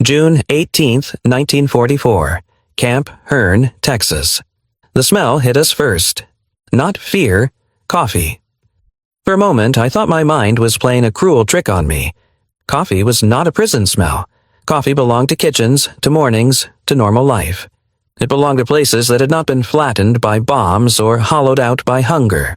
June 18th, 1944. Camp Hearn, Texas. The smell hit us first. Not fear, coffee. For a moment, I thought my mind was playing a cruel trick on me. Coffee was not a prison smell. Coffee belonged to kitchens, to mornings, to normal life. It belonged to places that had not been flattened by bombs or hollowed out by hunger.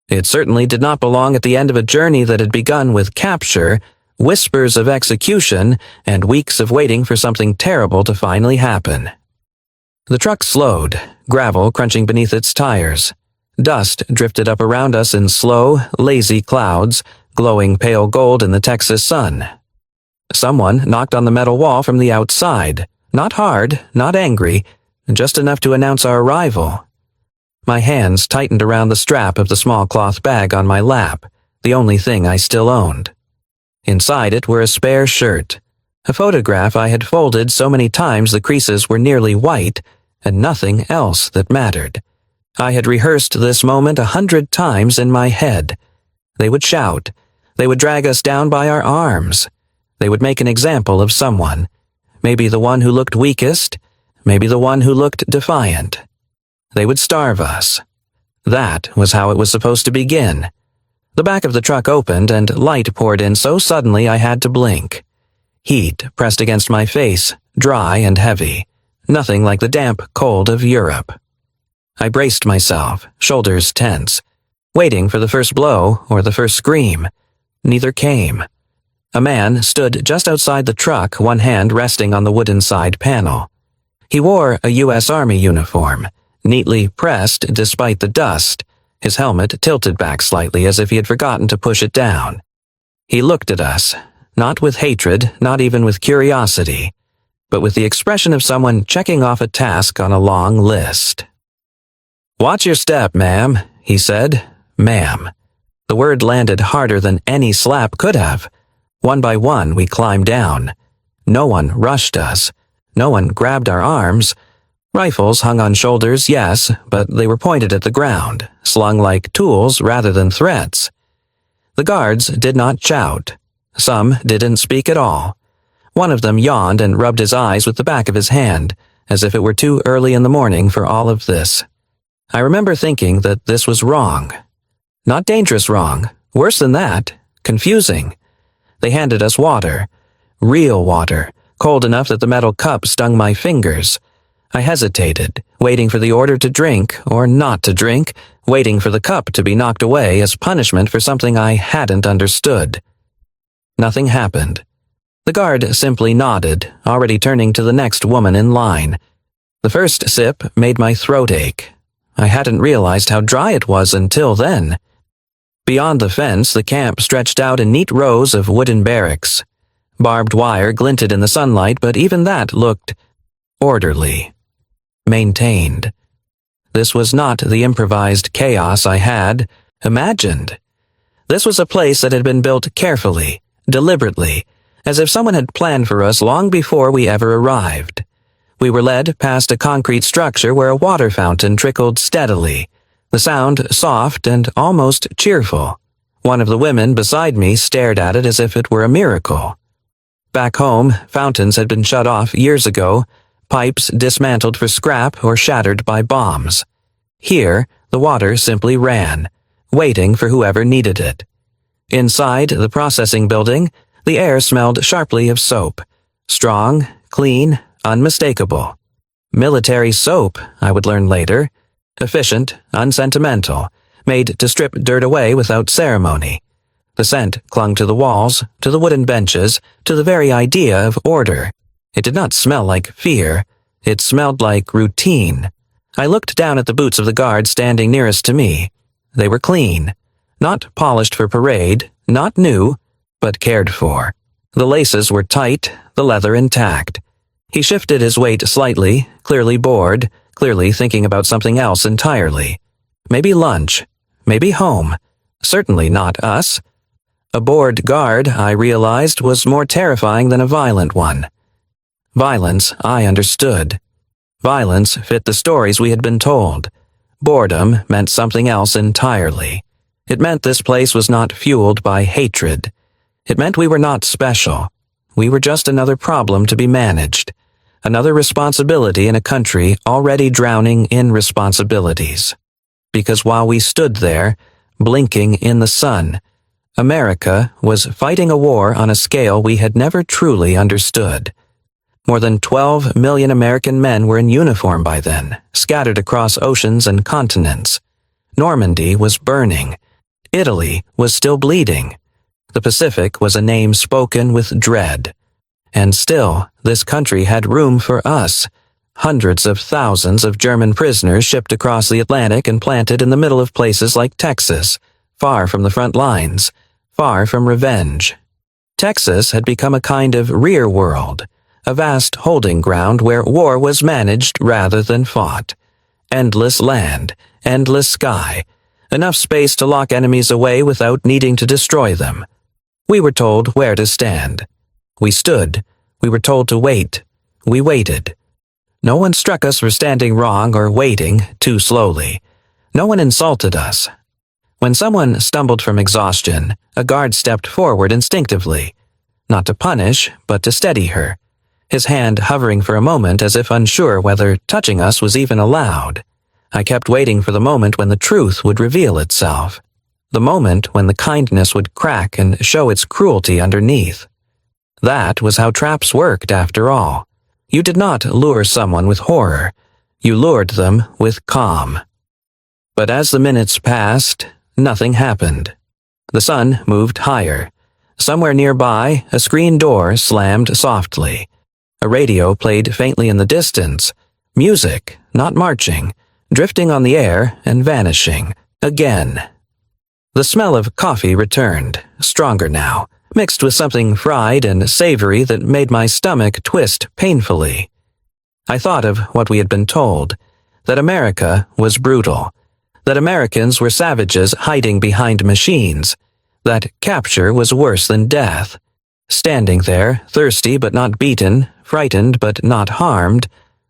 It certainly did not belong at the end of a journey that had begun with capture, whispers of execution, and weeks of waiting for something terrible to finally happen. The truck slowed, gravel crunching beneath its tires. Dust drifted up around us in slow, lazy clouds, glowing pale gold in the Texas sun. Someone knocked on the metal wall from the outside, not hard, not angry, just enough to announce our arrival. My hands tightened around the strap of the small cloth bag on my lap, the only thing I still owned. Inside it were a spare shirt, a photograph I had folded so many times the creases were nearly white, and nothing else that mattered. I had rehearsed this moment 100 times in my head. They would shout. They would drag us down by our arms. They would make an example of someone. Maybe the one who looked weakest, maybe the one who looked defiant. They would starve us. That was how it was supposed to begin. The back of the truck opened and light poured in so suddenly I had to blink. Heat pressed against my face, dry and heavy. Nothing like the damp cold of Europe. I braced myself, shoulders tense, waiting for the first blow or the first scream. Neither came. A man stood just outside the truck, one hand resting on the wooden side panel. He wore a U.S. Army uniform, neatly pressed despite the dust, his helmet tilted back slightly as if he had forgotten to push it down. He looked at us, not with hatred, not even with curiosity, but with the expression of someone checking off a task on a long list. "Watch your step, ma'am," he said. Ma'am. The word landed harder than any slap could have. One by one, we climbed down. No one rushed us. No one grabbed our arms. Rifles hung on shoulders, yes, but they were pointed at the ground, slung like tools rather than threats. The guards did not shout. Some didn't speak at all. One of them yawned and rubbed his eyes with the back of his hand, as if it were too early in the morning for all of this. I remember thinking that this was wrong. Not dangerous wrong, worse than that, confusing. They handed us water. Real water, cold enough that the metal cup stung my fingers. I hesitated, waiting for the order to drink or not to drink, waiting for the cup to be knocked away as punishment for something I hadn't understood. Nothing happened. The guard simply nodded, already turning to the next woman in line. The first sip made my throat ache. I hadn't realized how dry it was until then. Beyond the fence, the camp stretched out in neat rows of wooden barracks. Barbed wire glinted in the sunlight, but even that looked orderly. Maintained. This was not the improvised chaos I had imagined. This was a place that had been built carefully, deliberately, as if someone had planned for us long before we ever arrived. We were led past a concrete structure where a water fountain trickled steadily, the sound soft and almost cheerful. One of the women beside me stared at it as if it were a miracle. Back home, fountains had been shut off years ago, pipes dismantled for scrap or shattered by bombs. Here, the water simply ran, waiting for whoever needed it. Inside the processing building, the air smelled sharply of soap. Strong, clean, unmistakable. Military soap, I would learn later. Efficient, unsentimental, made to strip dirt away without ceremony. The scent clung to the walls, to the wooden benches, to the very idea of order. It did not smell like fear. It smelled like routine. I looked down at the boots of the guard standing nearest to me. They were clean. Not polished for parade, not new, but cared for. The laces were tight, the leather intact. He shifted his weight slightly, clearly bored, clearly thinking about something else entirely. Maybe lunch. Maybe home. Certainly not us. A bored guard, I realized, was more terrifying than a violent one. Violence, I understood. Violence fit the stories we had been told. Boredom meant something else entirely. It meant this place was not fueled by hatred. It meant we were not special. we were just another problem to be managed, another responsibility in a country already drowning in responsibilities. Because while we stood there, blinking in the sun, America was fighting a war on a scale we had never truly understood. More than 12 million American men were in uniform by then, scattered across oceans and continents. Normandy was burning. Italy was still bleeding. The Pacific was a name spoken with dread. And still, this country had room for us. Hundreds of thousands of German prisoners shipped across the Atlantic and planted in the middle of places like Texas, far from the front lines, far from revenge. Texas had become a kind of rear world, a vast holding ground where war was managed rather than fought. Endless land, endless sky, enough space to lock enemies away without needing to destroy them. We were told where to stand. We stood. We were told to wait. We waited. No one struck us for standing wrong or waiting too slowly. No one insulted us. When someone stumbled from exhaustion, a guard stepped forward instinctively, not to punish, but to steady her, his hand hovering for a moment as if unsure whether touching us was even allowed. I kept waiting for the moment when the truth would reveal itself, the moment when the kindness would crack and show its cruelty underneath. That was how traps worked, after all. You did not lure someone with horror. You lured them with calm. But as the minutes passed, nothing happened. The sun moved higher. Somewhere nearby, a screen door slammed softly. A radio played faintly in the distance. Music, not marching, drifting on the air and vanishing. Again. The smell of coffee returned, stronger now, mixed with something fried and savory that made my stomach twist painfully. I thought of what we had been told, that America was brutal, that Americans were savages hiding behind machines, that capture was worse than death. Standing there, thirsty but not beaten, frightened but not harmed,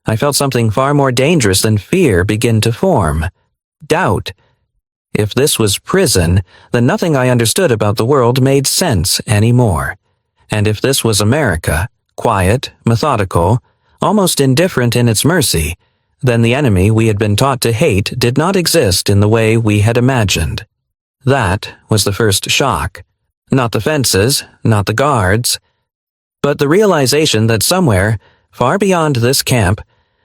I felt something far more dangerous than fear begin to form. Doubt. If this was prison, then nothing I understood about the world made sense anymore. And if this was America, quiet, methodical, almost indifferent in its mercy, then the enemy we had been taught to hate did not exist in the way we had imagined. That was the first shock. Not the fences, not the guards, but the realization that somewhere, far beyond this camp,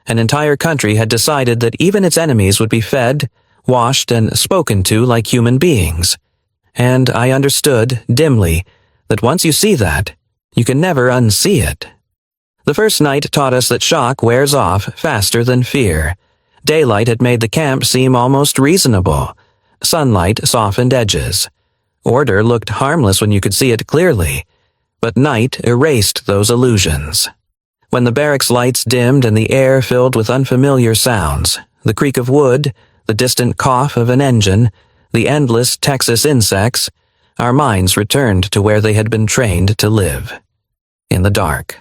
an entire country had decided that even its enemies would be fed, washed, and spoken to like human beings. And I understood, dimly, that once you see that, you can never unsee it. The first night taught us that shock wears off faster than fear. Daylight had made the camp seem almost reasonable. Sunlight softened edges. Order looked harmless when you could see it clearly, but night erased those illusions. When the barracks lights dimmed and the air filled with unfamiliar sounds, the creak of wood, the distant cough of an engine, the endless Texas insects, our minds returned to where they had been trained to live. In the dark.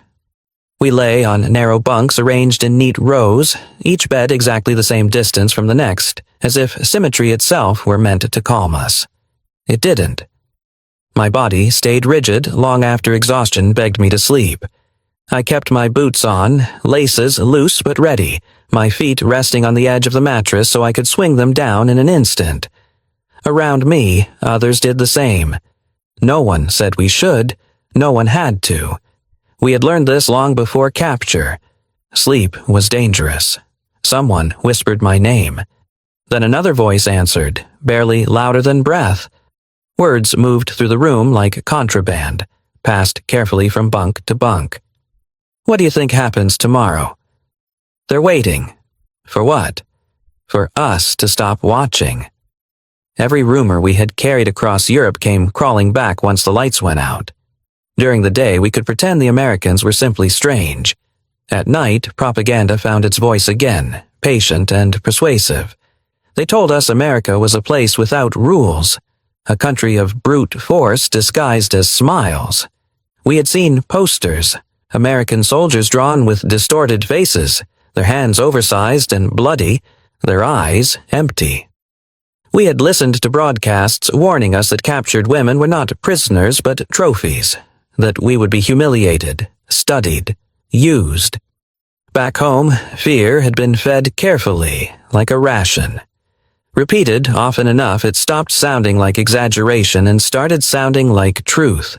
We lay on narrow bunks arranged in neat rows, each bed exactly the same distance from the next, as if symmetry itself were meant to calm us. It didn't. My body stayed rigid long after exhaustion begged me to sleep. I kept my boots on, laces loose but ready, my feet resting on the edge of the mattress so I could swing them down in an instant. Around me, others did the same. No one said we should, no one had to. We had learned this long before capture. Sleep was dangerous. Someone whispered my name. Then another voice answered, barely louder than breath. Words moved through the room like contraband, passed carefully from bunk to bunk. What do you think happens tomorrow? They're waiting. For what? For us to stop watching. Every rumor we had carried across Europe came crawling back once the lights went out. During the day, we could pretend the Americans were simply strange. At night, propaganda found its voice again, patient and persuasive. They told us America was a place without rules, a country of brute force disguised as smiles. We had seen posters, American soldiers drawn with distorted faces, their hands oversized and bloody, their eyes empty. We had listened to broadcasts warning us that captured women were not prisoners but trophies. that we would be humiliated, studied, used. Back home, fear had been fed carefully, like a ration. Repeated often enough, it stopped sounding like exaggeration and started sounding like truth.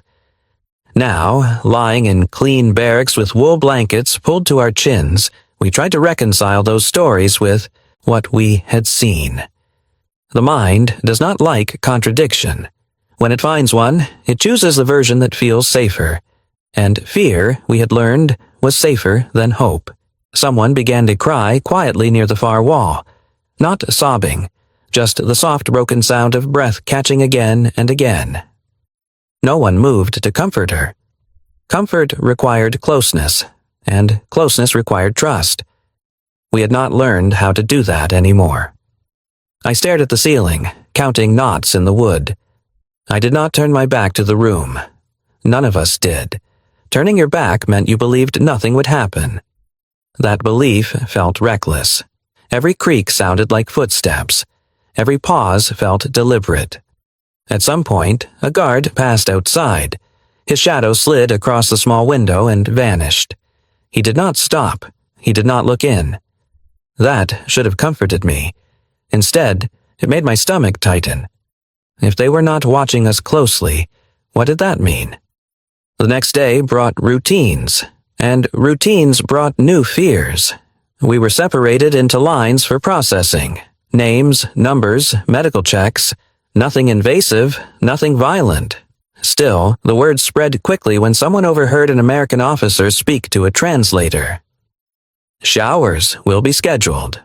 Now, lying in clean barracks with wool blankets pulled to our chins, we tried to reconcile those stories with what we had seen. The mind does not like contradiction. When it finds one, it chooses the version that feels safer. And fear, we had learned, was safer than hope. Someone began to cry quietly near the far wall. Not sobbing, just the soft broken sound of breath catching again and again. No one moved to comfort her. Comfort required closeness, and closeness required trust. We had not learned how to do that anymore. I stared at the ceiling, counting knots in the wood. I did not turn my back to the room. None of us did. Turning your back meant you believed nothing would happen. That belief felt reckless. Every creak sounded like footsteps. Every pause felt deliberate. At some point, a guard passed outside. His shadow slid across the small window and vanished. He did not stop. He did not look in. That should have comforted me. Instead, it made my stomach tighten. If they were not watching us closely, what did that mean? The next day brought routines, and routines brought new fears. We were separated into lines for processing. Names, numbers, medical checks. Nothing invasive, nothing violent. Still, the word spread quickly when someone overheard an American officer speak to a translator. Showers will be scheduled.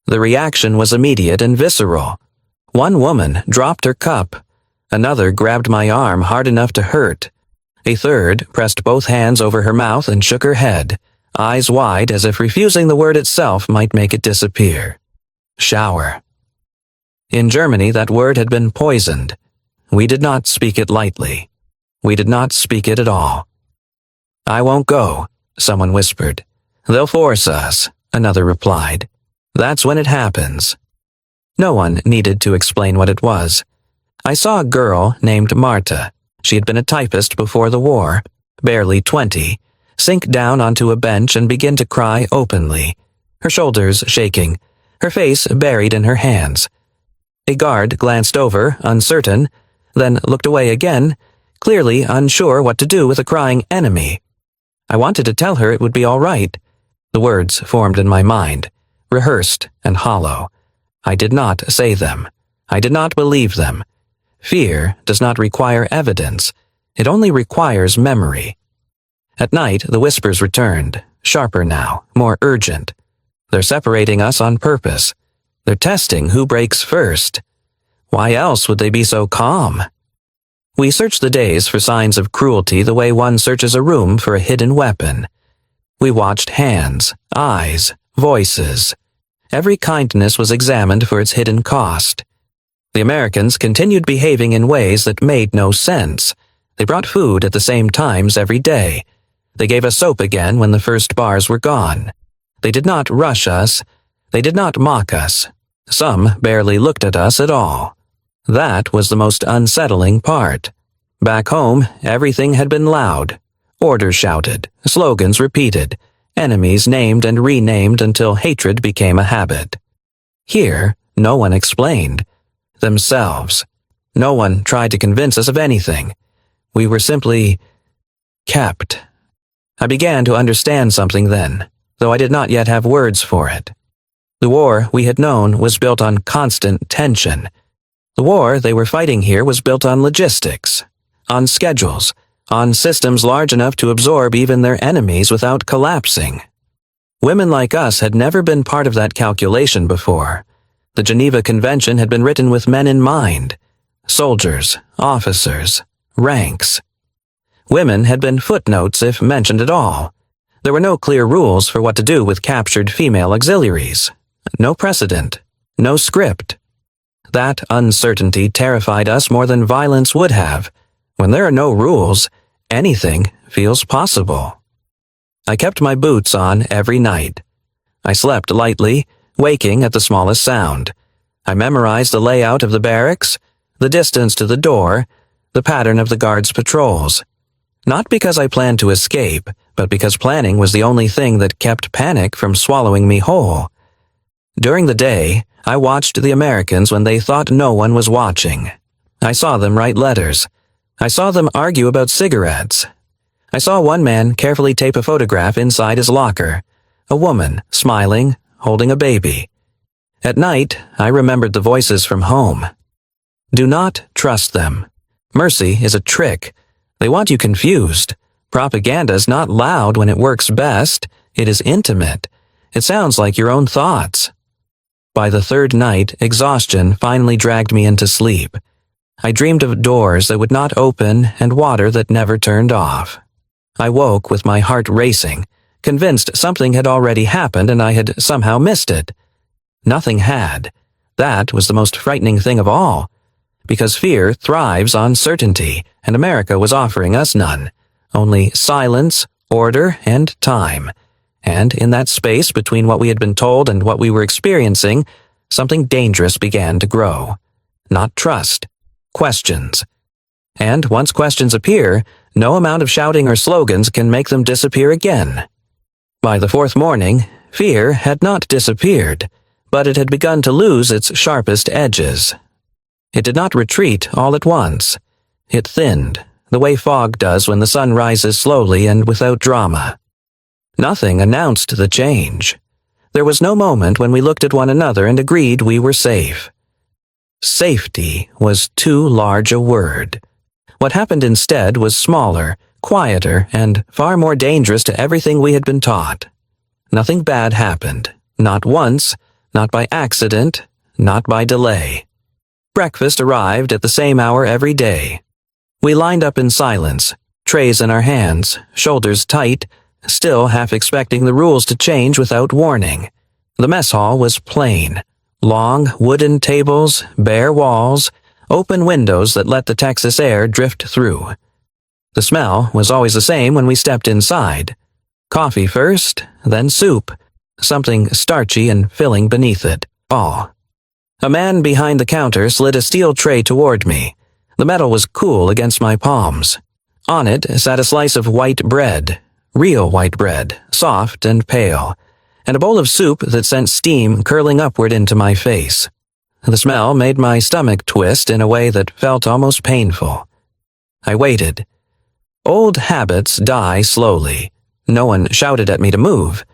The reaction was immediate and visceral. One woman dropped her cup. Another grabbed my arm hard enough to hurt. A third pressed both hands over her mouth and shook her head, eyes wide as if refusing the word itself might make it disappear. Shower. In Germany, that word had been poisoned. We did not speak it lightly. We did not speak it at all. I won't go, someone whispered. They'll force us, another replied. That's when it happens. No one needed to explain what it was. I saw a girl named Marta. She had been a typist before the war, barely 20, sink down onto a bench and begin to cry openly, her shoulders shaking, her face buried in her hands. A guard glanced over, uncertain, then looked away again, clearly unsure what to do with a crying enemy. I wanted to tell her it would be all right. The words formed in my mind, rehearsed and hollow. I did not say them. I did not believe them. Fear does not require evidence. It only requires memory. At night, the whispers returned, sharper now, more urgent. They're separating us on purpose. They're testing who breaks first. Why else would they be so calm? We searched the days for signs of cruelty the way one searches a room for a hidden weapon. We watched hands, eyes, voices. Every kindness was examined for its hidden cost. The Americans continued behaving in ways that made no sense. They brought food at the same times every day. They gave us soap again when the first bars were gone. They did not rush us. They did not mock us. Some barely looked at us at all. That was the most unsettling part. Back home, everything had been loud. Orders shouted, slogans repeated, enemies named and renamed until hatred became a habit. Here, no one explained. Themselves. No one tried to convince us of anything. We were simply kept. I began to understand something then, though I did not yet have words for it. The war we had known was built on constant tension. The war they were fighting here was built on logistics, on schedules, on systems large enough to absorb even their enemies without collapsing. Women like us had never been part of that calculation before. The Geneva Convention had been written with men in mind. Soldiers, officers, ranks. Women had been footnotes if mentioned at all. There were no clear rules for what to do with captured female auxiliaries. No precedent. No script. That uncertainty terrified us more than violence would have. When there are no rules, anything feels possible. I kept my boots on every night. I slept lightly, waking at the smallest sound. I memorized the layout of the barracks, the distance to the door, the pattern of the guards' patrols. Not because I planned to escape, but because planning was the only thing that kept panic from swallowing me whole. During the day, I watched the Americans when they thought no one was watching. I saw them write letters. I saw them argue about cigarettes. I saw one man carefully tape a photograph inside his locker, a woman, smiling, holding a baby. At night, I remembered the voices from home. Do not trust them. Mercy is a trick. They want you confused. Propaganda is not loud when it works best. It is intimate. It sounds like your own thoughts. By the third night, exhaustion finally dragged me into sleep. I dreamed of doors that would not open and water that never turned off. I woke with my heart racing, convinced something had already happened and I had somehow missed it. Nothing had. That was the most frightening thing of all, because fear thrives on certainty, and America was offering us none. Only silence, order, and time. And in that space between what we had been told and what we were experiencing, something dangerous began to grow. Not trust. Questions. And once questions appear, no amount of shouting or slogans can make them disappear again. By the fourth morning, fear had not disappeared, but it had begun to lose its sharpest edges. It did not retreat all at once. It thinned, the way fog does when the sun rises slowly and without drama. Nothing announced the change. There was no moment when we looked at one another and agreed we were safe. Safety was too large a word. What happened instead was smaller, quieter, and far more dangerous to everything we had been taught. Nothing bad happened. Not once, not by accident, not by delay. Breakfast arrived at the same hour every day. We lined up in silence, trays in our hands, shoulders tight, still half expecting the rules to change without warning. The mess hall was plain. Long wooden tables, bare walls, open windows that let the Texas air drift through. The smell was always the same when we stepped inside. Coffee first, then soup, something starchy and filling beneath it all. A man behind the counter slid a steel tray toward me. The metal was cool against my palms. On it sat a slice of white bread, real white bread, soft and pale, and a bowl of soup that sent steam curling upward into my face. The smell made my stomach twist in a way that felt almost painful. I waited. Old habits die slowly. No one shouted at me to move.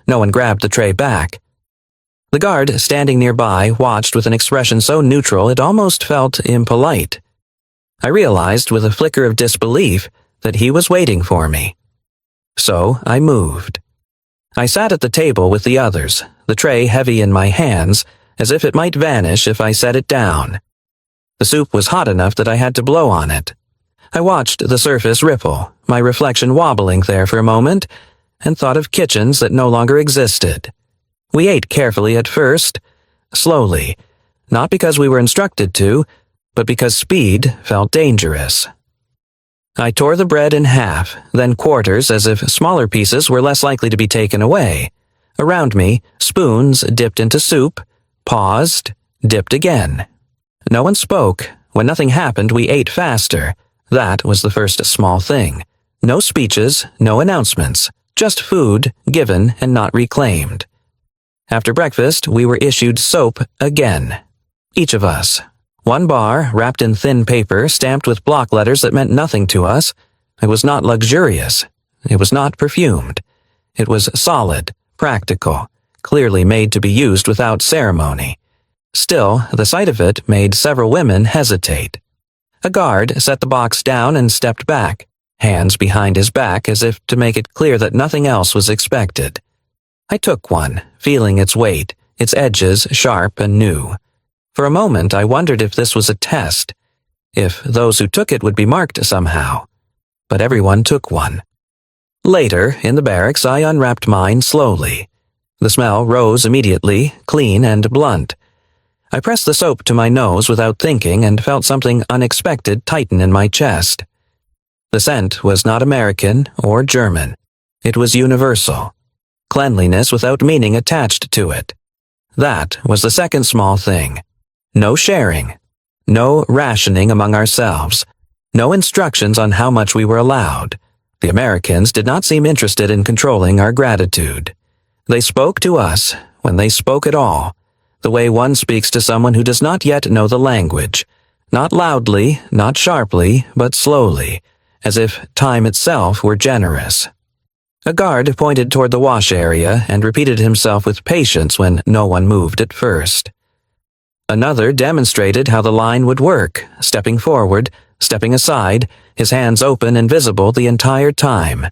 No one grabbed the tray back. The guard standing nearby watched with an expression so neutral it almost felt impolite. I realized with a flicker of disbelief that he was waiting for me. So I moved. I sat at the table with the others, the tray heavy in my hands, as if it might vanish if I set it down. The soup was hot enough that I had to blow on it. I watched the surface ripple, my reflection wobbling there for a moment, and thought of kitchens that no longer existed. We ate carefully at first, slowly, not because we were instructed to, but because speed felt dangerous. I tore the bread in half, then quarters as if smaller pieces were less likely to be taken away. Around me, spoons dipped into soup, paused, dipped again. No one spoke. When nothing happened, we ate faster. That was the first small thing. No speeches, no announcements, just food given and not reclaimed. After breakfast, we were issued soap again. Each of us. One bar, wrapped in thin paper, stamped with block letters that meant nothing to us. It was not luxurious. It was not perfumed. It was solid, practical, clearly made to be used without ceremony. Still, the sight of it made several women hesitate. A guard set the box down and stepped back, hands behind his back as if to make it clear that nothing else was expected. I took one, feeling its weight, its edges sharp and new. For a moment I wondered if this was a test, if those who took it would be marked somehow. But everyone took one. Later, in the barracks, I unwrapped mine slowly. The smell rose immediately, clean and blunt. I pressed the soap to my nose without thinking and felt something unexpected tighten in my chest. The scent was not American or German. It was universal. Cleanliness without meaning attached to it. That was the second small thing. No sharing. No rationing among ourselves. No instructions on how much we were allowed. The Americans did not seem interested in controlling our gratitude. They spoke to us, when they spoke at all, the way one speaks to someone who does not yet know the language, not loudly, not sharply, but slowly, as if time itself were generous. A guard pointed toward the wash area and repeated himself with patience when no one moved at first. Another demonstrated how the line would work, stepping forward, stepping aside, his hands open and visible the entire time.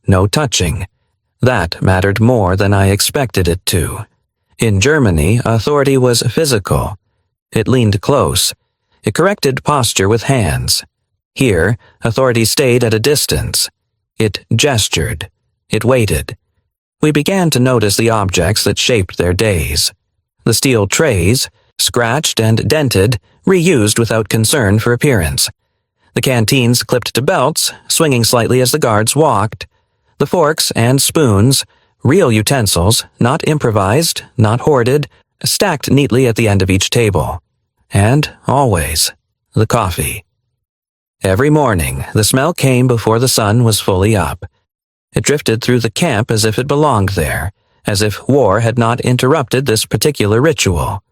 No touching. That mattered more than I expected it to. In Germany, authority was physical. It leaned close. It corrected posture with hands. Here, authority stayed at a distance. It gestured. It waited. We began to notice the objects that shaped their days. The steel trays, scratched and dented, reused without concern for appearance. The canteens clipped to belts, swinging slightly as the guards walked. The forks and spoons, real utensils, not improvised, not hoarded, stacked neatly at the end of each table. And, always, the coffee. Every morning, the smell came before the sun was fully up. It drifted through the camp as if it belonged there, as if war had not interrupted this particular ritual.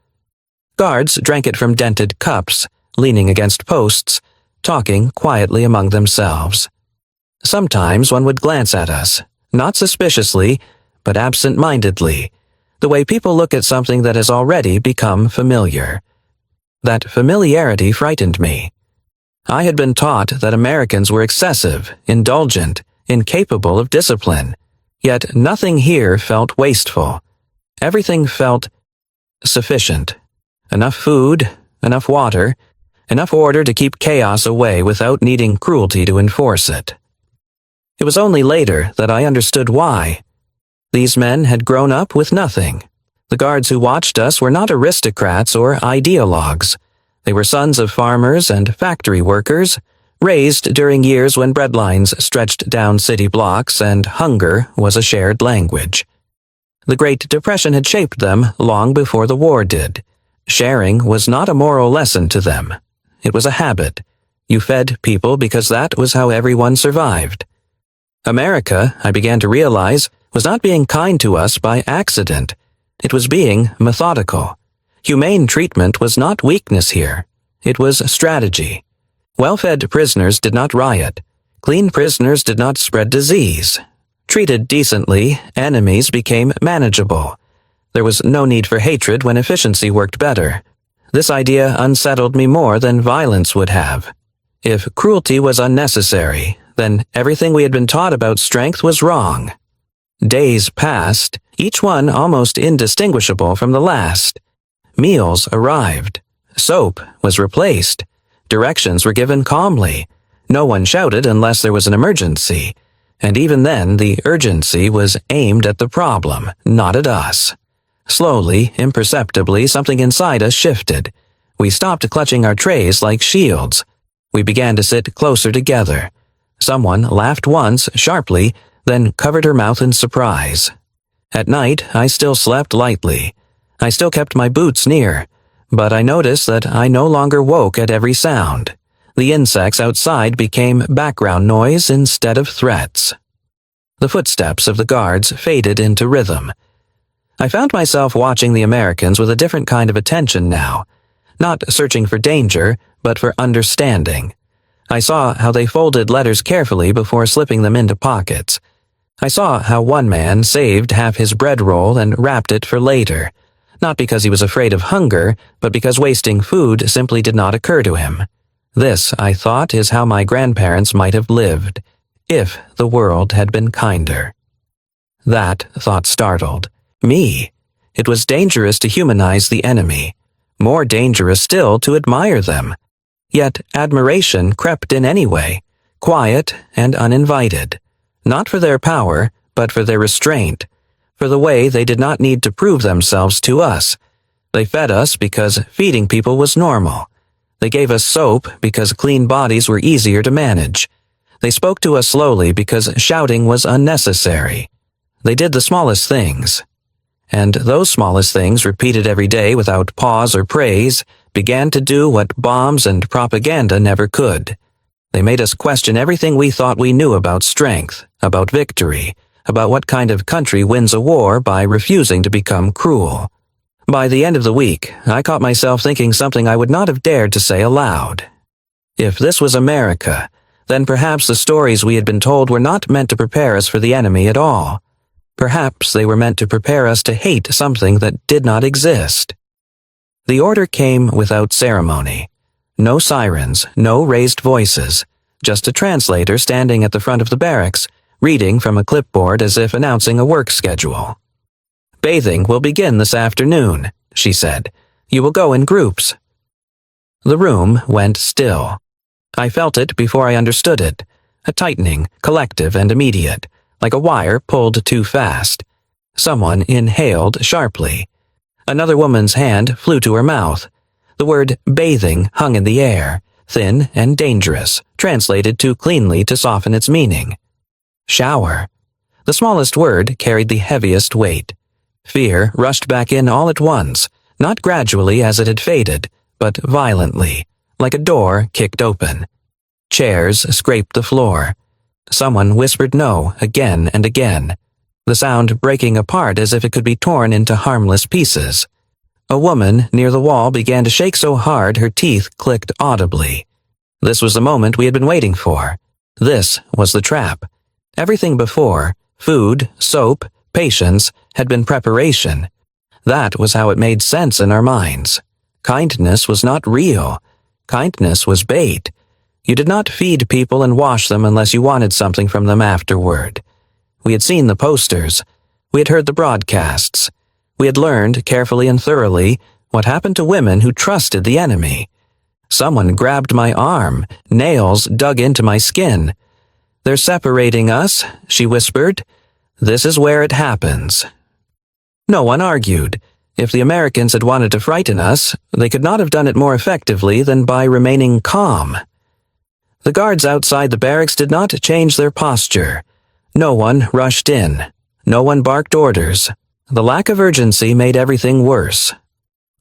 Guards drank it from dented cups, leaning against posts, talking quietly among themselves. Sometimes one would glance at us, not suspiciously, but absent-mindedly, the way people look at something that has already become familiar. That familiarity frightened me. I had been taught that Americans were excessive, indulgent, incapable of discipline, yet nothing here felt wasteful. Everything felt sufficient. Enough food, enough water, enough order to keep chaos away without needing cruelty to enforce it. It was only later that I understood why. These men had grown up with nothing. The guards who watched us were not aristocrats or ideologues. They were sons of farmers and factory workers, raised during years when breadlines stretched down city blocks and hunger was a shared language. The Great Depression had shaped them long before the war did. Sharing was not a moral lesson to them. It was a habit. You fed people because that was how everyone survived. America, I began to realize, was not being kind to us by accident. It was being methodical. Humane treatment was not weakness here. It was strategy. Well-fed prisoners did not riot. Clean prisoners did not spread disease. Treated decently, enemies became manageable. There was no need for hatred when efficiency worked better. This idea unsettled me more than violence would have. If cruelty was unnecessary, then everything we had been taught about strength was wrong. Days passed, each one almost indistinguishable from the last. Meals arrived. Soap was replaced. Directions were given calmly. No one shouted unless there was an emergency. And even then, the urgency was aimed at the problem, not at us. Slowly, imperceptibly, something inside us shifted. We stopped clutching our trays like shields. We began to sit closer together. Someone laughed once, sharply, then covered her mouth in surprise. At night, I still slept lightly. I still kept my boots near, but I noticed that I no longer woke at every sound. The insects outside became background noise instead of threats. The footsteps of the guards faded into rhythm. I found myself watching the Americans with a different kind of attention now, not searching for danger, but for understanding. I saw how they folded letters carefully before slipping them into pockets. I saw how one man saved half his bread roll and wrapped it for later, not because he was afraid of hunger, but because wasting food simply did not occur to him. This, I thought, is how my grandparents might have lived, if the world had been kinder. That thought startled me. It was dangerous to humanize the enemy, more dangerous still to admire them. Yet admiration crept in anyway, quiet and uninvited, not for their power, but for their restraint, for the way they did not need to prove themselves to us. They fed us because feeding people was normal. They gave us soap because clean bodies were easier to manage. They spoke to us slowly because shouting was unnecessary. They did the smallest things. And those smallest things, repeated every day without pause or praise, began to do what bombs and propaganda never could. They made us question everything we thought we knew about strength, about victory, about what kind of country wins a war by refusing to become cruel. By the end of the week, I caught myself thinking something I would not have dared to say aloud. If this was America, then perhaps the stories we had been told were not meant to prepare us for the enemy at all. Perhaps they were meant to prepare us to hate something that did not exist. The order came without ceremony. No sirens, no raised voices, just a translator standing at the front of the barracks, reading from a clipboard as if announcing a work schedule. "Bathing will begin this afternoon," she said. "You will go in groups." The room went still. I felt it before I understood it, a tightening, collective and immediate, like a wire pulled too fast. Someone inhaled sharply. Another woman's hand flew to her mouth. The word bathing hung in the air, thin and dangerous, translated too cleanly to soften its meaning. Shower. The smallest word carried the heaviest weight. Fear rushed back in all at once, not gradually as it had faded, but violently, like a door kicked open. Chairs scraped the floor. Someone whispered no again and again, the sound breaking apart as if it could be torn into harmless pieces. A woman near the wall began to shake so hard her teeth clicked audibly. This was the moment we had been waiting for. This was the trap. Everything before, food, soap, patience, had been preparation. That was how it made sense in our minds. Kindness was not real. Kindness was bait. You did not feed people and wash them unless you wanted something from them afterward. We had seen the posters. We had heard the broadcasts. We had learned, carefully and thoroughly, what happened to women who trusted the enemy. Someone grabbed my arm, nails dug into my skin. "They're separating us," she whispered. "This is where it happens." No one argued. If the Americans had wanted to frighten us, they could not have done it more effectively than by remaining calm. The guards outside the barracks did not change their posture. No one rushed in. No one barked orders. The lack of urgency made everything worse.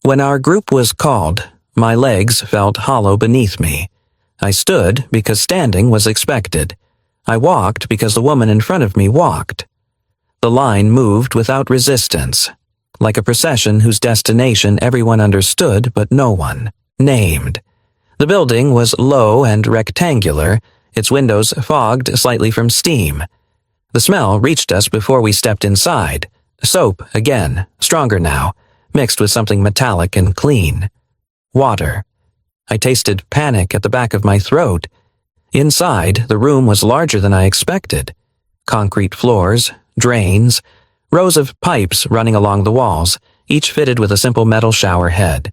When our group was called, my legs felt hollow beneath me. I stood because standing was expected. I walked because the woman in front of me walked. The line moved without resistance, like a procession whose destination everyone understood but no one named. The building was low and rectangular, its windows fogged slightly from steam. The smell reached us before we stepped inside. Soap, again, stronger now, mixed with something metallic and clean. Water. I tasted panic at the back of my throat. Inside, the room was larger than I expected. Concrete floors, drains, rows of pipes running along the walls, each fitted with a simple metal shower head.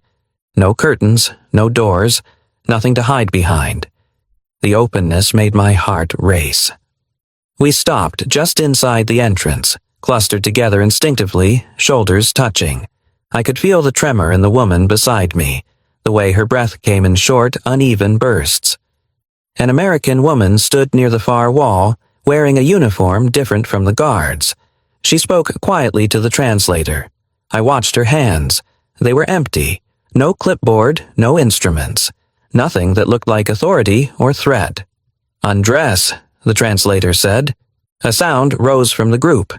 No curtains, no doors, nothing to hide behind. The openness made my heart race. We stopped just inside the entrance, clustered together instinctively, shoulders touching. I could feel the tremor in the woman beside me, the way her breath came in short, uneven bursts. An American woman stood near the far wall, wearing a uniform different from the guards. She spoke quietly to the translator. I watched her hands. They were empty. No clipboard, no instruments. Nothing that looked like authority or threat. "Undress," the translator said. A sound rose from the group.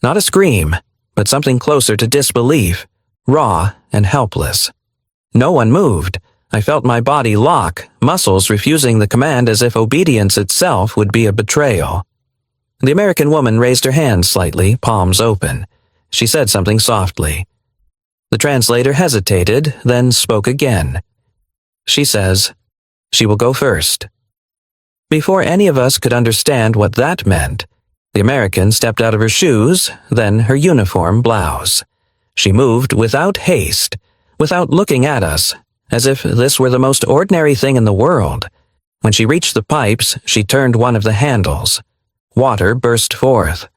Not a scream, but something closer to disbelief, raw and helpless. No one moved. I felt my body lock, muscles refusing the command as if obedience itself would be a betrayal. The American woman raised her hands slightly, palms open. She said something softly. The translator hesitated, then spoke again. She says, "She will go first." Before any of us could understand what that meant, the American stepped out of her shoes, then her uniform blouse. She moved without haste, without looking at us, as if this were the most ordinary thing in the world. When she reached the pipes, she turned one of the handles. Water burst forth.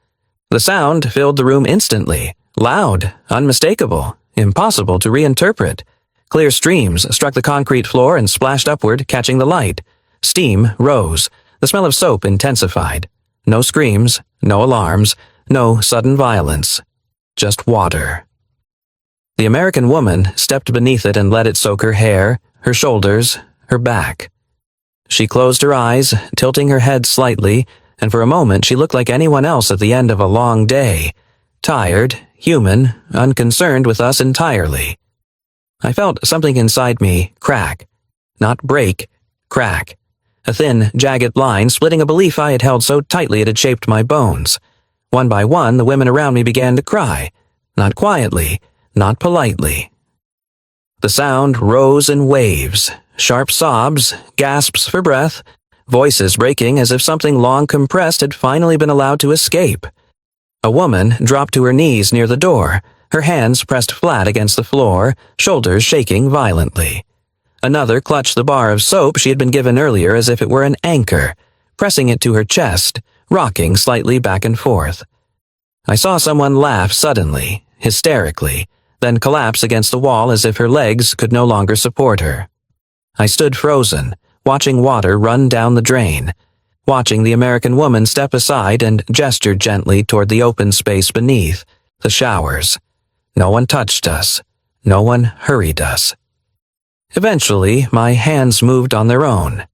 The sound filled the room instantly, loud, unmistakable, impossible to reinterpret. Clear streams struck the concrete floor and splashed upward, catching the light. Steam rose. The smell of soap intensified. No screams, no alarms, no sudden violence. Just water. The American woman stepped beneath it and let it soak her hair, her shoulders, her back. She closed her eyes, tilting her head slightly, and for a moment she looked like anyone else at the end of a long day. Tired, human, unconcerned with us entirely. I felt something inside me crack. Not break, crack. A thin, jagged line splitting a belief I had held so tightly it had shaped my bones. One by one, the women around me began to cry. Not quietly, not politely. The sound rose in waves, sharp sobs, gasps for breath, voices breaking as if something long compressed had finally been allowed to escape. A woman dropped to her knees near the door, her hands pressed flat against the floor, shoulders shaking violently. Another clutched the bar of soap she had been given earlier as if it were an anchor, pressing it to her chest, rocking slightly back and forth. I saw someone laugh suddenly, hysterically, then collapse against the wall as if her legs could no longer support her. I stood frozen, watching water run down the drain, watching the American woman step aside and gesture gently toward the open space beneath, the showers. No one touched us. No one hurried us. Eventually, my hands moved on their own.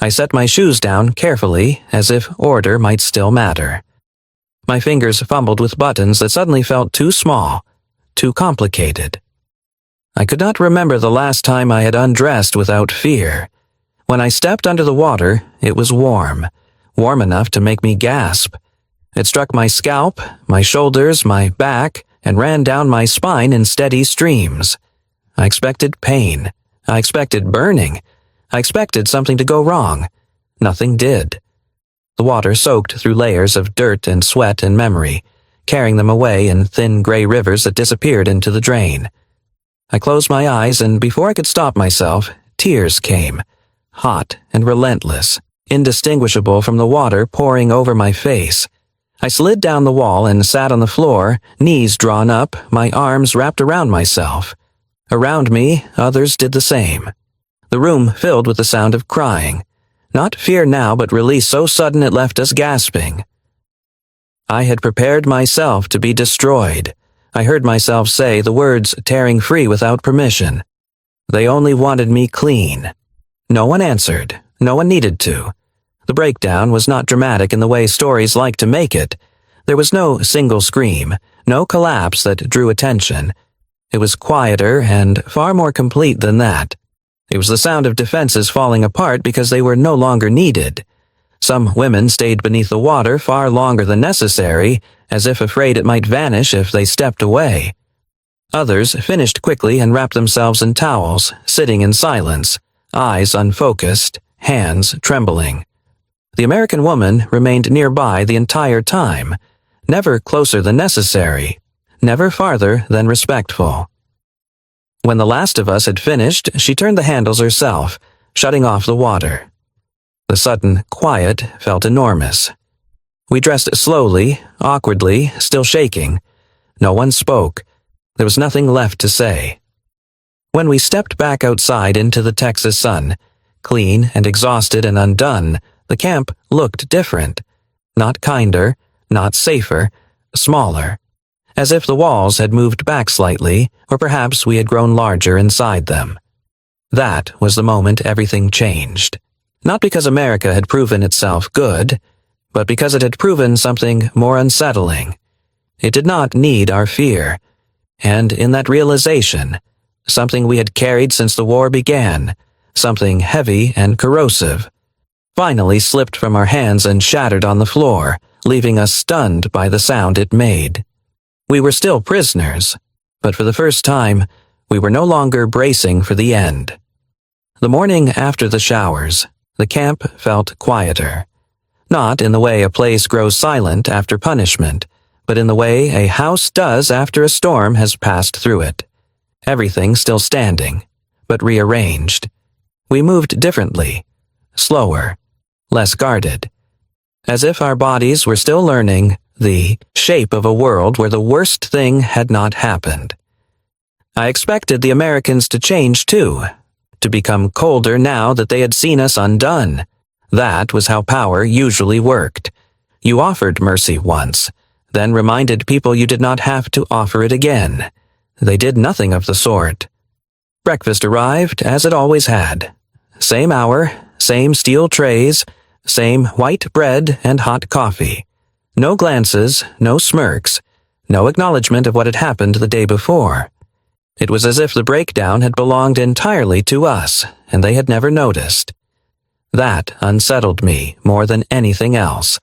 I set my shoes down carefully, as if order might still matter. My fingers fumbled with buttons that suddenly felt too small, too complicated. I could not remember the last time I had undressed without fear. When I stepped under the water, it was warm, warm enough to make me gasp. It struck my scalp, my shoulders, my back, and ran down my spine in steady streams. I expected pain. I expected burning. I expected something to go wrong. Nothing did. The water soaked through layers of dirt and sweat and memory, carrying them away in thin gray rivers that disappeared into the drain. I closed my eyes, and before I could stop myself, tears came, hot and relentless, indistinguishable from the water pouring over my face. I slid down the wall and sat on the floor, knees drawn up, my arms wrapped around myself. Around me, others did the same. The room filled with the sound of crying. Not fear now, but release so sudden it left us gasping. I had prepared myself to be destroyed. I heard myself say the words tearing free without permission. They only wanted me clean. No one answered. No one needed to. The breakdown was not dramatic in the way stories like to make it. There was no single scream, no collapse that drew attention. It was quieter and far more complete than that. It was the sound of defenses falling apart because they were no longer needed. Some women stayed beneath the water far longer than necessary, as if afraid it might vanish if they stepped away. Others finished quickly and wrapped themselves in towels, sitting in silence, eyes unfocused, hands trembling. The American woman remained nearby the entire time, never closer than necessary, never farther than respectful. When the last of us had finished, she turned the handles herself, shutting off the water. The sudden quiet felt enormous. We dressed slowly, awkwardly, still shaking. No one spoke. There was nothing left to say. When we stepped back outside into the Texas sun, clean and exhausted and undone, the camp looked different. Not kinder, not safer, smaller. As if the walls had moved back slightly, or perhaps we had grown larger inside them. That was the moment everything changed. Not because America had proven itself good, but because it had proven something more unsettling. It did not need our fear, and in that realization, something we had carried since the war began, something heavy and corrosive, finally slipped from our hands and shattered on the floor, leaving us stunned by the sound it made. We were still prisoners, but for the first time, we were no longer bracing for the end. The morning after the showers, the camp felt quieter. Not in the way a place grows silent after punishment, but in the way a house does after a storm has passed through it. Everything still standing, but rearranged. We moved differently, slower, less guarded. As if our bodies were still learning the shape of a world where the worst thing had not happened. I expected the Americans to change too, to become colder now that they had seen us undone. That was how power usually worked. You offered mercy once, then reminded people you did not have to offer it again. They did nothing of the sort. Breakfast arrived as it always had. Same hour, same steel trays, same white bread and hot coffee. No glances, no smirks, no acknowledgement of what had happened the day before. It was as if the breakdown had belonged entirely to us, and they had never noticed. That unsettled me more than anything else.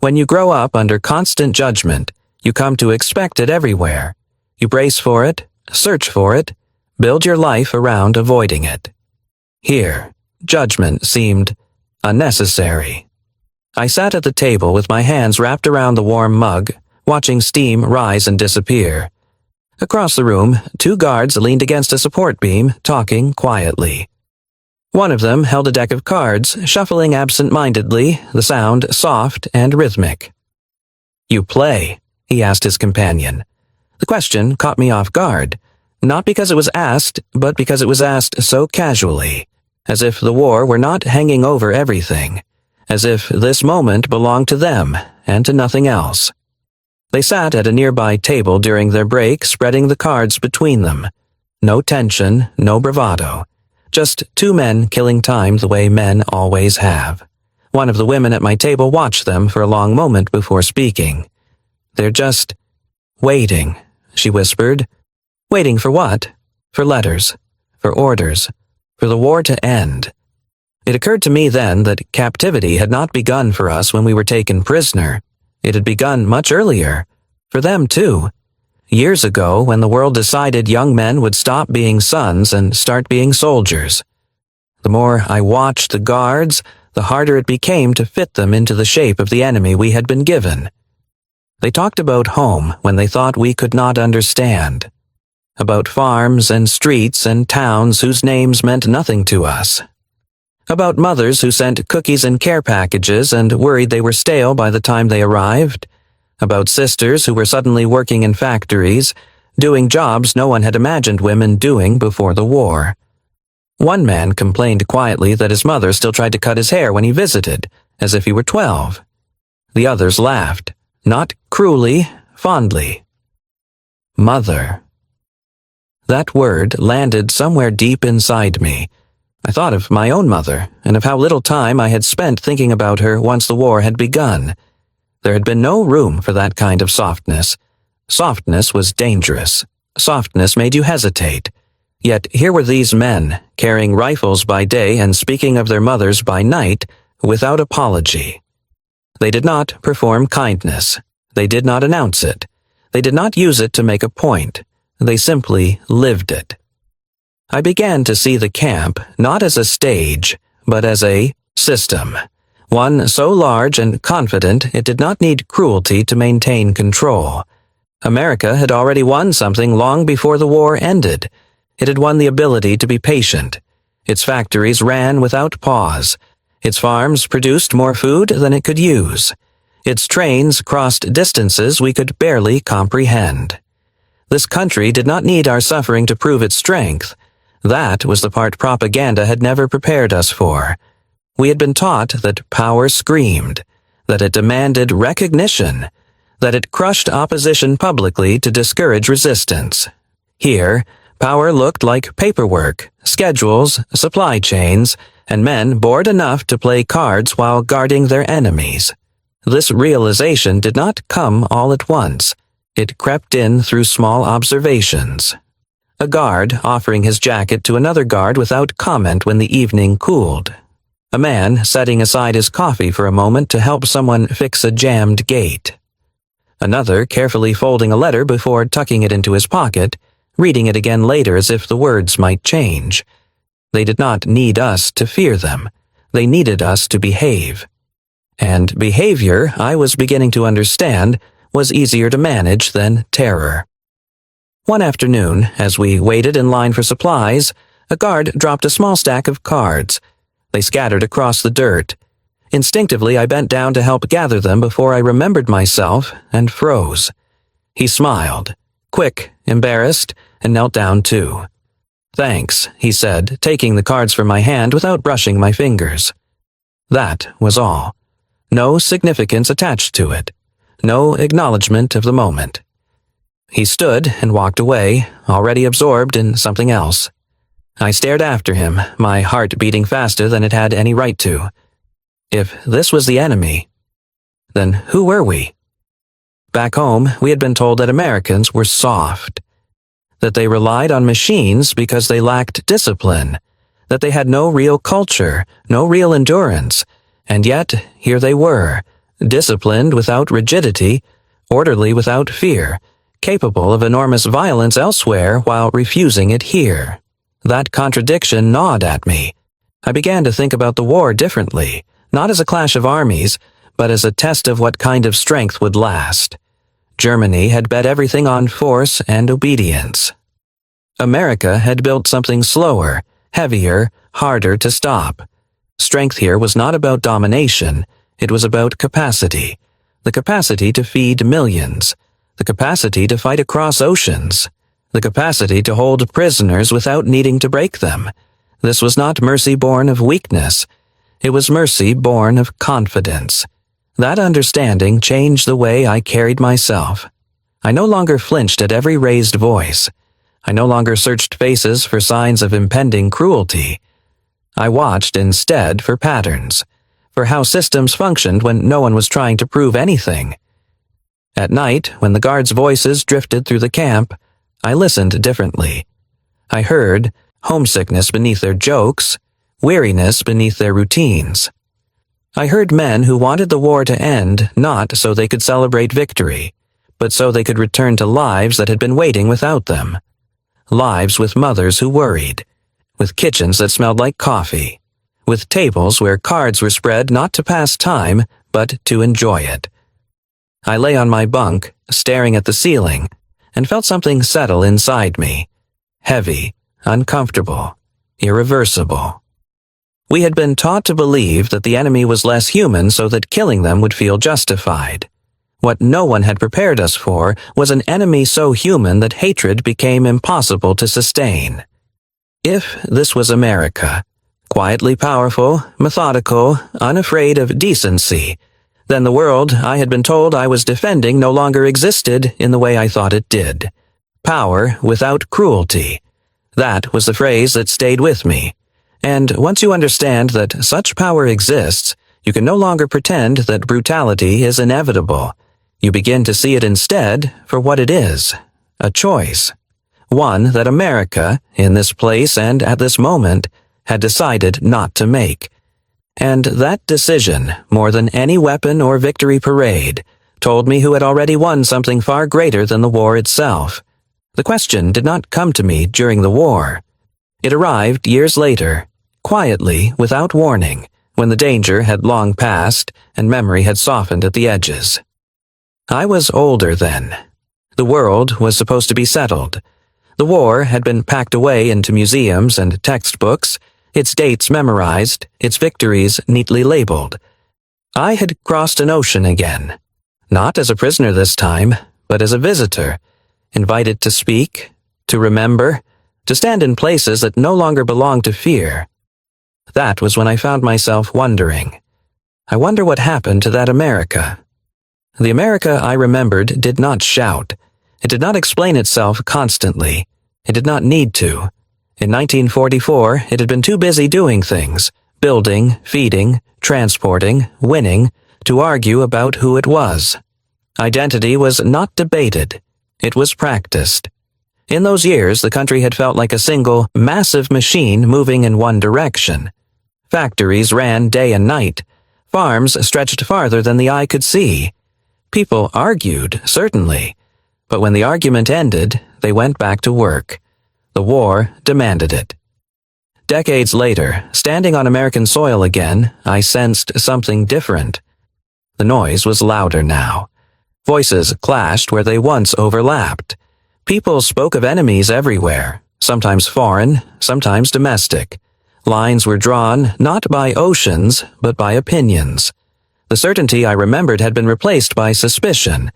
When you grow up under constant judgment, you come to expect it everywhere. You brace for it, search for it, build your life around avoiding it. Here, judgment seemed unnecessary. I sat at the table with my hands wrapped around the warm mug, watching steam rise and disappear. Across the room, 2 guards leaned against a support beam, talking quietly. One of them held a deck of cards, shuffling absent-mindedly, the sound soft and rhythmic. "You play?" he asked his companion. The question caught me off guard, not because it was asked, but because it was asked so casually, as if the war were not hanging over everything, as if this moment belonged to them and to nothing else. They sat at a nearby table during their break, spreading the cards between them. No tension, no bravado. Just 2 men killing time the way men always have. One of the women at my table watched them for a long moment before speaking. "They're just waiting," she whispered. "Waiting for what? For letters, for orders, for the war to end." It occurred to me then that captivity had not begun for us when we were taken prisoner. It had begun much earlier. For them too. Years ago, when the world decided young men would stop being sons and start being soldiers. The more I watched the guards, the harder it became to fit them into the shape of the enemy we had been given. They talked about home when they thought we could not understand. About farms and streets and towns whose names meant nothing to us. About mothers who sent cookies in care packages and worried they were stale by the time they arrived. About sisters who were suddenly working in factories, doing jobs no one had imagined women doing before the war. One man complained quietly that his mother still tried to cut his hair when he visited, as if he were 12. The others laughed, not cruelly, fondly. Mother. That word landed somewhere deep inside me. I thought of my own mother, and of how little time I had spent thinking about her once the war had begun. There had been no room for that kind of softness. Softness was dangerous. Softness made you hesitate. Yet here were these men, carrying rifles by day and speaking of their mothers by night, without apology. They did not perform kindness. They did not announce it. They did not use it to make a point. They simply lived it. I began to see the camp not as a stage, but as a system. One so large and confident it did not need cruelty to maintain control. America had already won something long before the war ended. It had won the ability to be patient. Its factories ran without pause. Its farms produced more food than it could use. Its trains crossed distances we could barely comprehend. This country did not need our suffering to prove its strength. That was the part propaganda had never prepared us for. We had been taught that power screamed, that it demanded recognition, that it crushed opposition publicly to discourage resistance. Here, power looked like paperwork, schedules, supply chains, and men bored enough to play cards while guarding their enemies. This realization did not come all at once. It crept in through small observations. A guard offering his jacket to another guard without comment when the evening cooled. A man setting aside his coffee for a moment to help someone fix a jammed gate. Another carefully folding a letter before tucking it into his pocket, reading it again later as if the words might change. They did not need us to fear them. They needed us to behave. And behavior, I was beginning to understand, was easier to manage than terror. One afternoon, as we waited in line for supplies, a guard dropped a small stack of cards. They scattered across the dirt. Instinctively, I bent down to help gather them before I remembered myself and froze. He smiled, quick, embarrassed, and knelt down too. "Thanks," he said, taking the cards from my hand without brushing my fingers. That was all. No significance attached to it. No acknowledgement of the moment. He stood and walked away, already absorbed in something else. I stared after him, my heart beating faster than it had any right to. If this was the enemy, then who were we? Back home, we had been told that Americans were soft, that they relied on machines because they lacked discipline, that they had no real culture, no real endurance, and yet here they were, disciplined without rigidity, orderly without fear, capable of enormous violence elsewhere while refusing it here. That contradiction gnawed at me. I began to think about the war differently, not as a clash of armies, but as a test of what kind of strength would last. Germany had bet everything on force and obedience. America had built something slower, heavier, harder to stop. Strength here was not about domination, it was about capacity. The capacity to feed millions. The capacity to fight across oceans. The capacity to hold prisoners without needing to break them. This was not mercy born of weakness. It was mercy born of confidence. That understanding changed the way I carried myself. I no longer flinched at every raised voice. I no longer searched faces for signs of impending cruelty. I watched instead for patterns, for how systems functioned when no one was trying to prove anything. At night, when the guards' voices drifted through the camp, I listened differently. I heard homesickness beneath their jokes, weariness beneath their routines. I heard men who wanted the war to end not so they could celebrate victory, but so they could return to lives that had been waiting without them. Lives with mothers who worried, with kitchens that smelled like coffee, with tables where cards were spread not to pass time, but to enjoy it. I lay on my bunk, staring at the ceiling, and felt something settle inside me. Heavy, uncomfortable, irreversible. We had been taught to believe that the enemy was less human so that killing them would feel justified. What no one had prepared us for was an enemy so human that hatred became impossible to sustain. If this was America, quietly powerful, methodical, unafraid of decency, then the world I had been told I was defending no longer existed in the way I thought it did. Power without cruelty. That was the phrase that stayed with me. And once you understand that such power exists, you can no longer pretend that brutality is inevitable. You begin to see it instead for what it is, a choice. One that America, in this place and at this moment, had decided not to make. And that decision, more than any weapon or victory parade, told me who had already won something far greater than the war itself. The question did not come to me during the war. It arrived years later, quietly, without warning, when the danger had long passed and memory had softened at the edges. I was older then. The world was supposed to be settled. The war had been packed away into museums and textbooks, its dates memorized, its victories neatly labeled. I had crossed an ocean again, not as a prisoner this time, but as a visitor, invited to speak, to remember, to stand in places that no longer belonged to fear. That was when I found myself wondering. I wonder what happened to that America. The America I remembered did not shout. It did not explain itself constantly. It did not need to. In 1944, it had been too busy doing things, building, feeding, transporting, winning, to argue about who it was. Identity was not debated. It was practiced. In those years, the country had felt like a single, massive machine moving in one direction. Factories ran day and night. Farms stretched farther than the eye could see. People argued, certainly. But when the argument ended, they went back to work. The war demanded it. Decades later, standing on American soil again, I sensed something different. The noise was louder now. Voices clashed where they once overlapped. People spoke of enemies everywhere, sometimes foreign, sometimes domestic. Lines were drawn not by oceans, but by opinions. The certainty I remembered had been replaced by suspicion,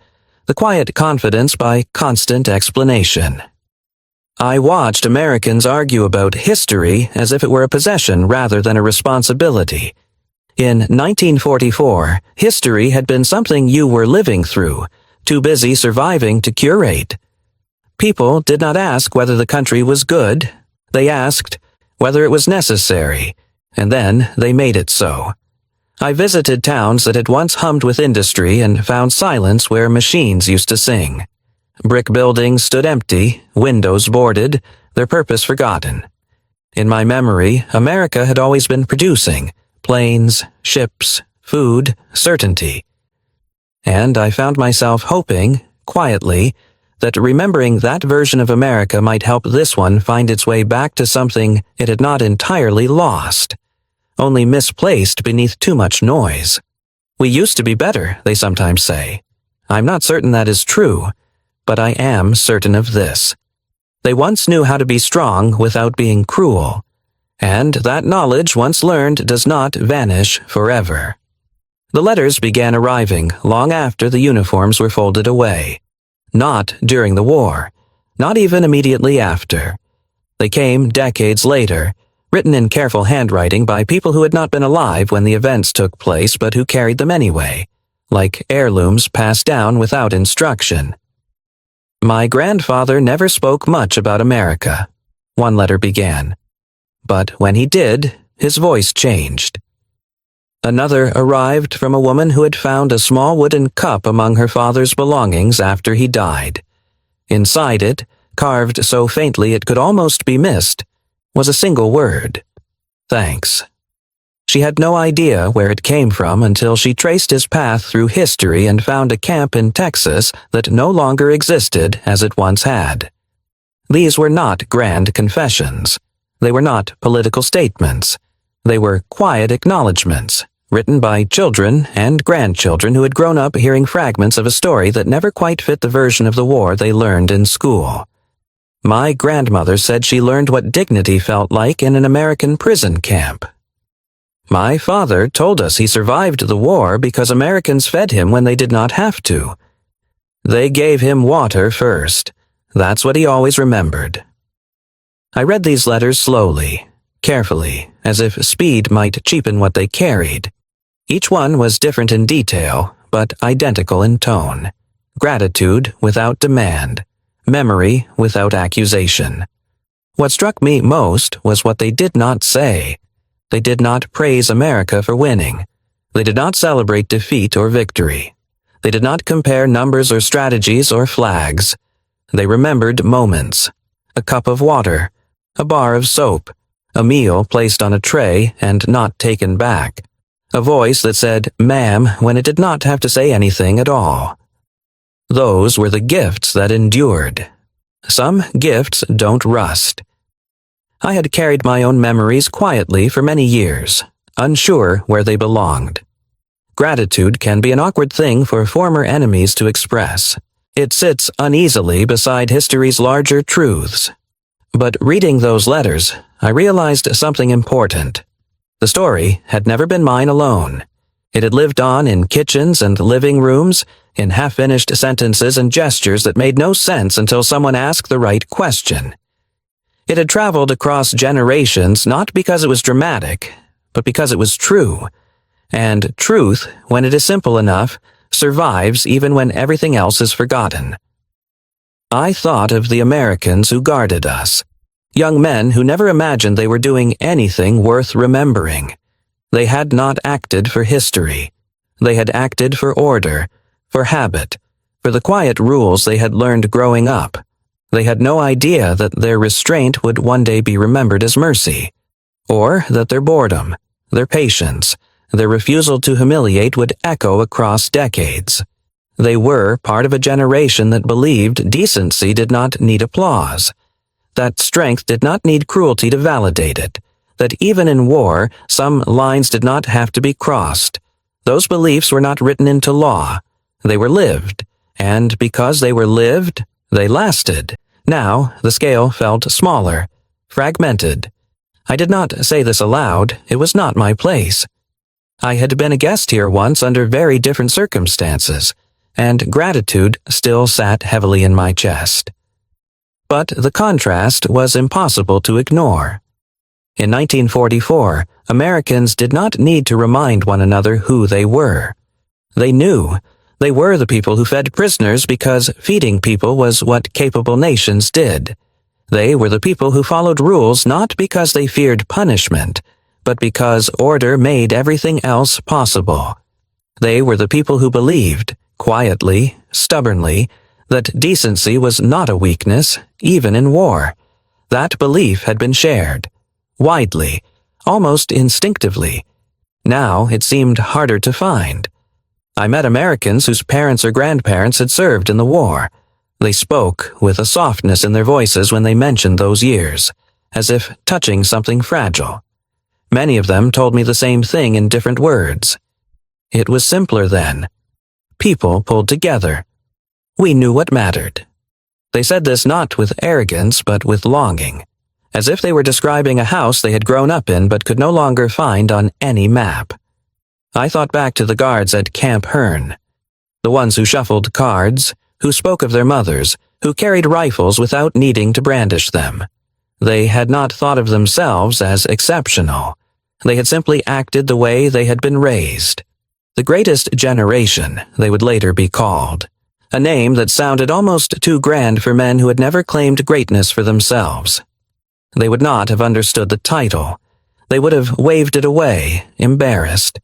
the quiet confidence by constant explanation. I watched Americans argue about history as if it were a possession rather than a responsibility. In 1944, history had been something you were living through, too busy surviving to curate. People did not ask whether the country was good. They asked, whether it was necessary, and then they made it so. I visited towns that had once hummed with industry and found silence where machines used to sing. Brick buildings stood empty, windows boarded, their purpose forgotten. In my memory, America had always been producing planes, ships, food, certainty. And I found myself hoping, quietly, that remembering that version of America might help this one find its way back to something it had not entirely lost, only misplaced beneath too much noise. We used to be better, they sometimes say. I'm not certain that is true, but I am certain of this. They once knew how to be strong without being cruel, and that knowledge once learned does not vanish forever. The letters began arriving long after the uniforms were folded away. Not during the war, not even immediately after. They came decades later, written in careful handwriting by people who had not been alive when the events took place but who carried them anyway, like heirlooms passed down without instruction. My grandfather never spoke much about America, one letter began. But when he did, his voice changed. Another arrived from a woman who had found a small wooden cup among her father's belongings after he died. Inside it, carved so faintly it could almost be missed, was a single word: thanks. She had no idea where it came from until she traced his path through history and found a camp in Texas that no longer existed as it once had. These were not grand confessions. They were not political statements. They were quiet acknowledgments, written by children and grandchildren who had grown up hearing fragments of a story that never quite fit the version of the war they learned in school. My grandmother said she learned what dignity felt like in an American prison camp. My father told us he survived the war because Americans fed him when they did not have to. They gave him water first. That's what he always remembered. I read these letters slowly, carefully, as if speed might cheapen what they carried. Each one was different in detail, but identical in tone. Gratitude without demand. Memory without accusation. What struck me most was what they did not say. They did not praise America for winning. They did not celebrate defeat or victory. They did not compare numbers or strategies or flags. They remembered moments. A cup of water, a bar of soap, a meal placed on a tray and not taken back, a voice that said, "Ma'am," when it did not have to say anything at all. Those were the gifts that endured. Some gifts don't rust. I had carried my own memories quietly for many years, unsure where they belonged. Gratitude can be an awkward thing for former enemies to express. It sits uneasily beside history's larger truths. But reading those letters, I realized something important. The story had never been mine alone. It had lived on in kitchens and living rooms, in half-finished sentences and gestures that made no sense until someone asked the right question. It had traveled across generations not because it was dramatic, but because it was true. And truth, when it is simple enough, survives even when everything else is forgotten. I thought of the Americans who guarded us. Young men who never imagined they were doing anything worth remembering. They had not acted for history. They had acted for order, for habit, for the quiet rules they had learned growing up. They had no idea that their restraint would one day be remembered as mercy, or that their boredom, their patience, their refusal to humiliate would echo across decades. They were part of a generation that believed decency did not need applause, that strength did not need cruelty to validate it, that even in war, some lines did not have to be crossed. Those beliefs were not written into law. They were lived, and because they were lived, they lasted. Now, the scale felt smaller, fragmented. I did not say this aloud. It was not my place. I had been a guest here once under very different circumstances, and gratitude still sat heavily in my chest. But the contrast was impossible to ignore. In 1944, Americans did not need to remind one another who they were. They knew. They were the people who fed prisoners because feeding people was what capable nations did. They were the people who followed rules not because they feared punishment, but because order made everything else possible. They were the people who believed, quietly, stubbornly, that decency was not a weakness, even in war. That belief had been shared, widely, almost instinctively. Now it seemed harder to find. I met Americans whose parents or grandparents had served in the war. They spoke with a softness in their voices when they mentioned those years, as if touching something fragile. Many of them told me the same thing in different words. It was simpler then. People pulled together. We knew what mattered. They said this not with arrogance, but with longing, as if they were describing a house they had grown up in but could no longer find on any map. I thought back to the guards at Camp Hearn, the ones who shuffled cards, who spoke of their mothers, who carried rifles without needing to brandish them. They had not thought of themselves as exceptional. They had simply acted the way they had been raised. The greatest generation, they would later be called, a name that sounded almost too grand for men who had never claimed greatness for themselves. They would not have understood the title. They would have waved it away, embarrassed.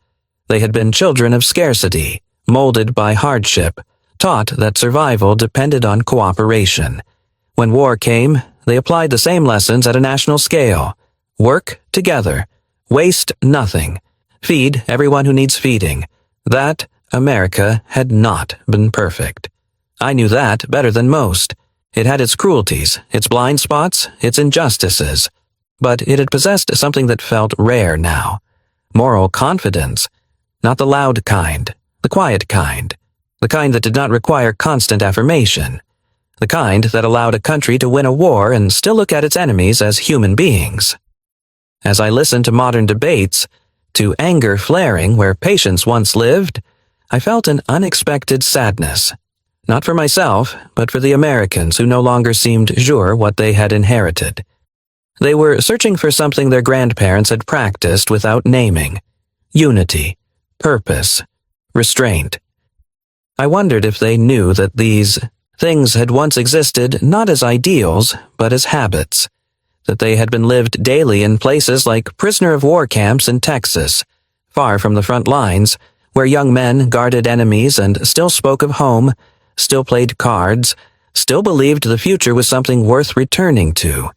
They had been children of scarcity, molded by hardship, taught that survival depended on cooperation. When war came, they applied the same lessons at a national scale. Work together. Waste nothing. Feed everyone who needs feeding. That America had not been perfect. I knew that better than most. It had its cruelties, its blind spots, its injustices. But it had possessed something that felt rare now. Moral confidence. Not the loud kind, the quiet kind. The kind that did not require constant affirmation. The kind that allowed a country to win a war and still look at its enemies as human beings. As I listened to modern debates, to anger flaring where patience once lived, I felt an unexpected sadness. Not for myself, but for the Americans who no longer seemed sure what they had inherited. They were searching for something their grandparents had practiced without naming. Unity, purpose, restraint. I wondered if they knew that these things had once existed not as ideals, but as habits. That they had been lived daily in places like prisoner of war camps in Texas, far from the front lines, where young men guarded enemies and still spoke of home, still played cards, still believed the future was something worth returning to.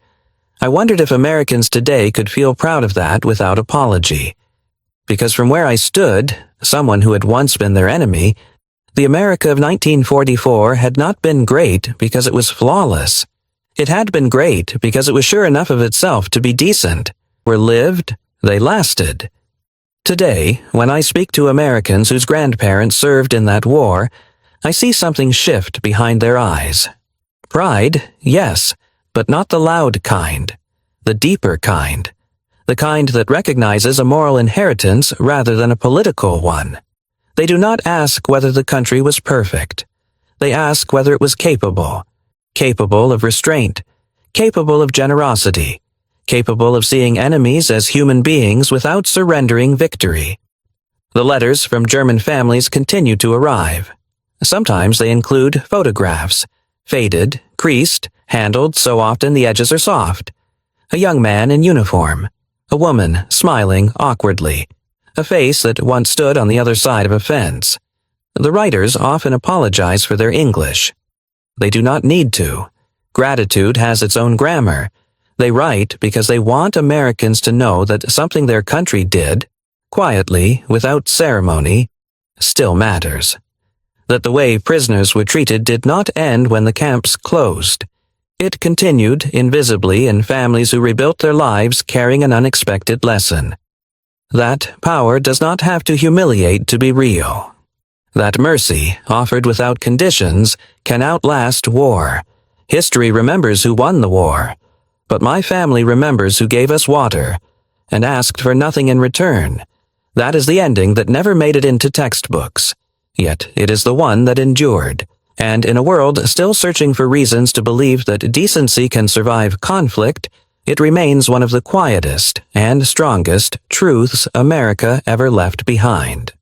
I wondered if Americans today could feel proud of that without apology. Because from where I stood, someone who had once been their enemy, the America of 1944 had not been great because it was flawless. It had been great because it was sure enough of itself to be decent. Were lived, they lasted. Today, when I speak to Americans whose grandparents served in that war, I see something shift behind their eyes. Pride, yes, but not the loud kind. The deeper kind. The kind that recognizes a moral inheritance rather than a political one. They do not ask whether the country was perfect. They ask whether it was capable of restraint, capable of generosity, capable of seeing enemies as human beings without surrendering victory. The letters from German families continue to arrive. Sometimes they include photographs, faded, creased, handled so often the edges are soft. A young man in uniform, a woman smiling awkwardly, a face that once stood on the other side of a fence. The writers often apologize for their English. They do not need to. Gratitude has its own grammar. They write because they want Americans to know that something their country did, quietly, without ceremony, still matters. That the way prisoners were treated did not end when the camps closed. It continued invisibly in families who rebuilt their lives carrying an unexpected lesson. That power does not have to humiliate to be real. That mercy, offered without conditions, can outlast war. History remembers who won the war. But my family remembers who gave us water and asked for nothing in return. That is the ending that never made it into textbooks. Yet it is the one that endured. And in a world still searching for reasons to believe that decency can survive conflict, it remains one of the quietest and strongest truths America ever left behind.